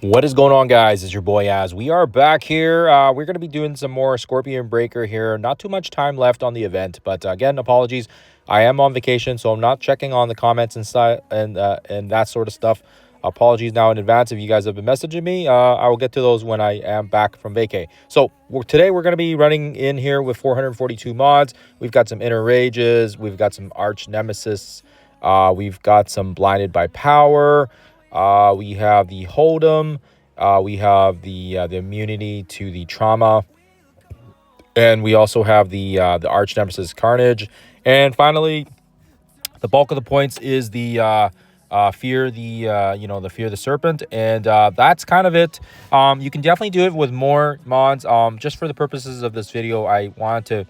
What is going on, guys? It's your boy Az. We are back here. We're going to be doing some more Scorpion Breaker here. Not too much time left on the event, but again, apologies. I am on vacation, so I'm not checking on the comments and that sort of stuff. Apologies now in advance if you guys have been messaging me. I will get to those when I am back from vacay. So today we're going to be running in here with 442 mods. We've got some Inner Rages. We've got some Arch Nemesis. We've got some Blinded by Power. We have the Hold'em. We have the immunity to the trauma, and we also have the Arch Nemesis Carnage. And finally, the bulk of the points is the fear the fear the serpent, and that's kind of it. You can definitely do it with more mods. Just for the purposes of this video, I wanted to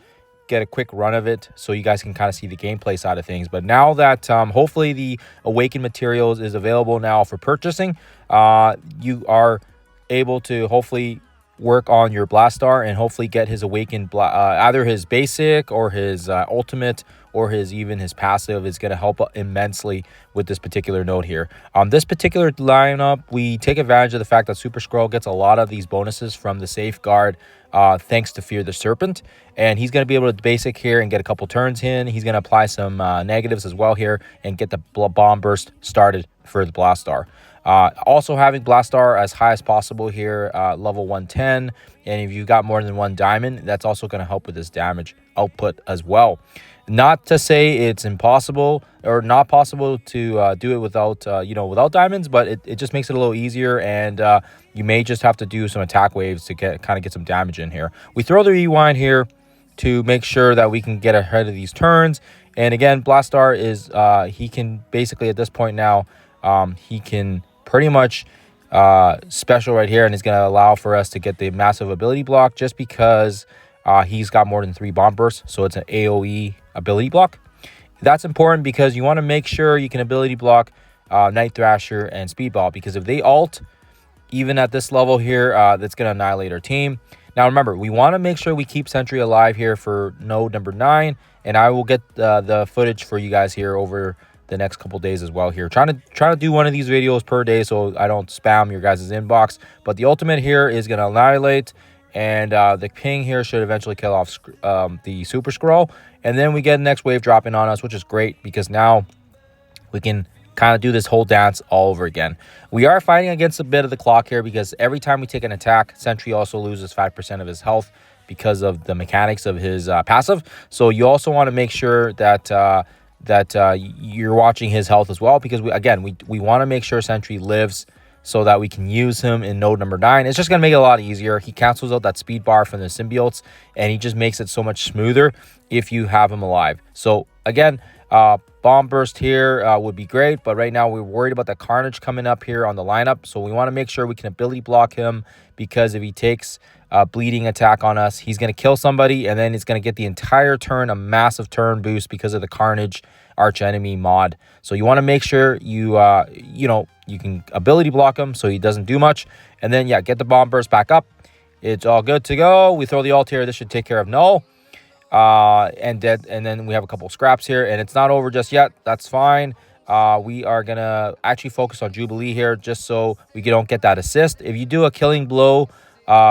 get a quick run of it so you guys can kind of see the gameplay side of things. But now that hopefully the awakened materials is available now for purchasing, you are able to hopefully work on your Blastar and hopefully get his awakened either his basic or his ultimate or his passive is going to help immensely with this particular node here. This particular lineup, we take advantage of the fact that Super Skrull gets a lot of these bonuses from the safeguard thanks to Fear the Serpent, and he's going to be able to basic here and get a couple turns in. He's going to apply some negatives as well here and get the bomb burst started for the Blastar. Also having Blastar as high as possible here, level 110, and if you've got more than one diamond, that's also going to help with this damage output as well. Not to say it's impossible or not possible to do it without without diamonds, but it just makes it a little easier, and you may just have to do some attack waves to get some damage in here. We throw the rewind here to make sure that we can get ahead of these turns. And again, Blastar is he can basically at this point now he can pretty much special right here, and it's going to allow for us to get the massive ability block just because he's got more than 3 bomb bursts, so it's an AoE ability block. That's important because you want to make sure you can ability block Night Thrasher and Speedball, because if they ult, even at this level here, that's going to annihilate our team. Now remember, we want to make sure we keep Sentry alive here for node number 9, and I will get the footage for you guys here over the next couple days as well here. Trying to do one of these videos per day so I don't spam your guys' inbox. But the ultimate here is going to annihilate, and the ping here should eventually kill off the Super Skrull, and then we get the next wave dropping on us, which is great because now we can kind of do this whole dance all over again. We are fighting against a bit of the clock here because every time we take an attack, Sentry also loses 5% of his health because of the mechanics of his passive. So you also want to make sure that you're watching his health as well, because we want to make sure Sentry lives so that we can use him in node number 9. It's just going to make it a lot easier. He cancels out that speed bar from the symbiotes, and he just makes it so much smoother if you have him alive. So again, bomb burst here would be great, but right now we're worried about the Carnage coming up here on the lineup, so we want to make sure we can ability block him, because if he takes a bleeding attack on us, he's going to kill somebody, and then it's going to get the entire turn a massive turn boost because of the Carnage arch enemy mod. So you want to make sure you you can ability block him so he doesn't do much, and then get the bomb burst back up. It's all good to go. We throw the ult here. This should take care of Null and then we have a couple scraps here, and it's not over just yet. That's fine. We are gonna actually focus on Jubilee here just so we don't get that assist. If you do a killing blow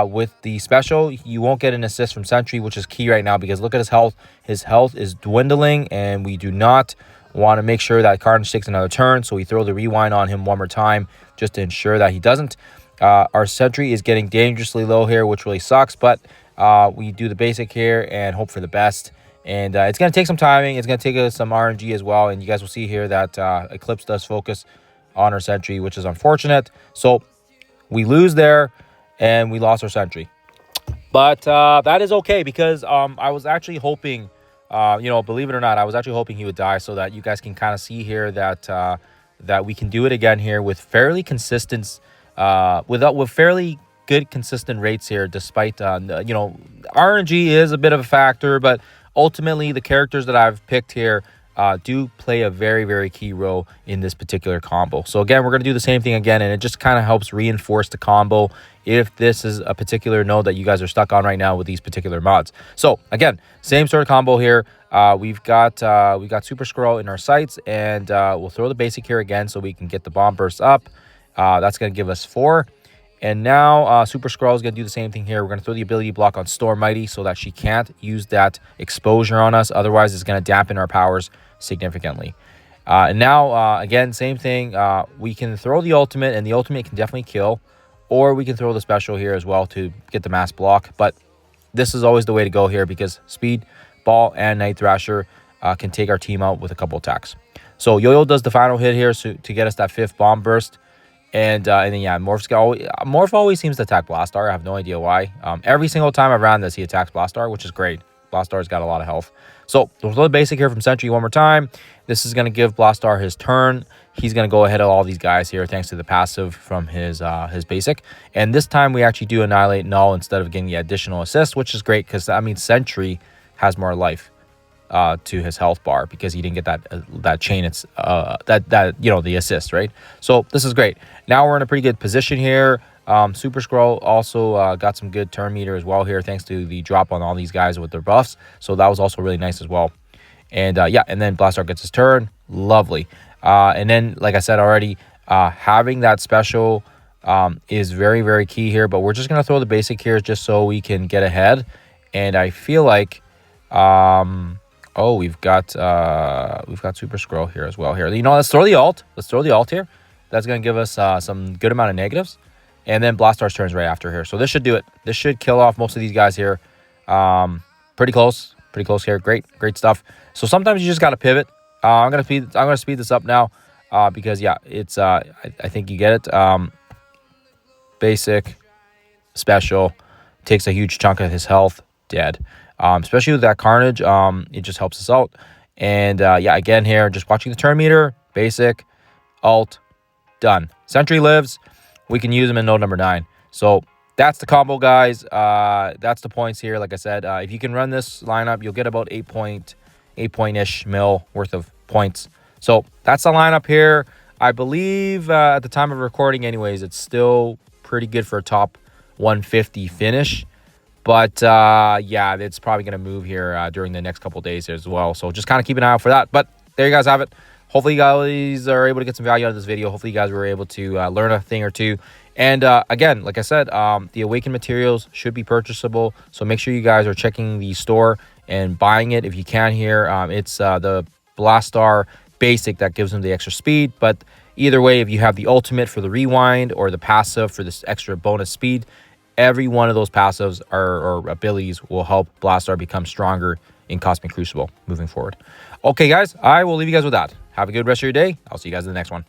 with the special, you won't get an assist from Sentry, which is key right now, because look at his health. His health is dwindling, and we do not want to make sure that Carnage takes another turn, so we throw the rewind on him one more time just to ensure that he doesn't. Our Sentry is getting dangerously low here, which really sucks, but we do the basic here and hope for the best. And it's going to take some timing. It's going to take us some RNG as well, and you guys will see here that Eclipse does focus on our Sentry, which is unfortunate. So we lose there, and we lost our Sentry. But that is okay, because I was actually hoping, believe it or not, I was actually hoping he would die so that you guys can kind of see here that we can do it again here with fairly consistent, with fairly good consistent rates here, despite RNG is a bit of a factor, but ultimately the characters that I've picked here do play a very, very key role in this particular combo. So again, we're going to do the same thing again, and it just kind of helps reinforce the combo if this is a particular node that you guys are stuck on right now with these particular mods. So again, same sort of combo here. We've got Super Skrull in our sights, and we'll throw the basic here again so we can get the bomb burst up. That's going to give us 4. And now Super Skrull is going to do the same thing here. We're going to throw the ability block on Storm Mighty so that she can't use that exposure on us. Otherwise, it's going to dampen our powers significantly. And now, again, same thing. We can throw the ultimate, and the ultimate can definitely kill. Or we can throw the special here as well to get the mass block. But this is always the way to go here because Speed, Ball, and Night Thrasher can take our team out with a couple attacks. So Yo-Yo does the final hit here to get us that 5th bomb burst. And then, yeah, Morph always seems to attack Blastar. I have no idea why. Every single time I've ran this, he attacks Blastar, which is great. Blastar's got a lot of health. So we'll throw the basic here from Sentry one more time. This is going to give Blastar his turn. He's going to go ahead of all these guys here thanks to the passive from his basic. And this time we actually do Annihilate Null instead of getting the additional assist, which is great because that means Sentry has more life to his health bar because he didn't get that chain. It's the assist, right? So this is great. Now we're in a pretty good position here. Super Skrull also got some good turn meter as well here thanks to the drop on all these guys with their buffs. So that was also really nice as well. And yeah, and then Blastar gets his turn. Lovely. And then, like I said already, having that special is very, very key here. But we're just going to throw the basic here just so we can get ahead. And I feel like... oh, we've got Super Skrull here as well here. You know, let's throw the ult. Let's throw the ult here. That's going to give us some good amount of negatives. And then Blastar's turns right after here. So this should do it. This should kill off most of these guys here. Pretty close. Pretty close here. Great stuff. So sometimes you just got to pivot. I'm gonna speed this up now because yeah, it's I think you get it. Basic, special, takes a huge chunk of his health. Dead. Especially with that Carnage, it just helps us out. And yeah, again here, just watching the turn meter. Basic, ult, done. Sentry lives. We can use him in node number 9. So that's the combo, guys. That's the points here. Like I said, if you can run this lineup, you'll get about 8 point-ish mil worth of points. So that's the lineup here. I believe at the time of recording anyways, it's still pretty good for a top 150 finish. But yeah, it's probably going to move here during the next couple days as well. So just kind of keep an eye out for that. But there you guys have it. Hopefully you guys are able to get some value out of this video. Hopefully you guys were able to learn a thing or two. And again, like I said, the Awakened materials should be purchasable. So make sure you guys are checking the store and buying it if you can here. It's the Blastar basic that gives them the extra speed. But either way, if you have the ultimate for the rewind or the passive for this extra bonus speed, every one of those passives or abilities will help Blastar become stronger in Cosmic Crucible moving forward. Okay, guys, I will leave you guys with that. Have a good rest of your day. I'll see you guys in the next one.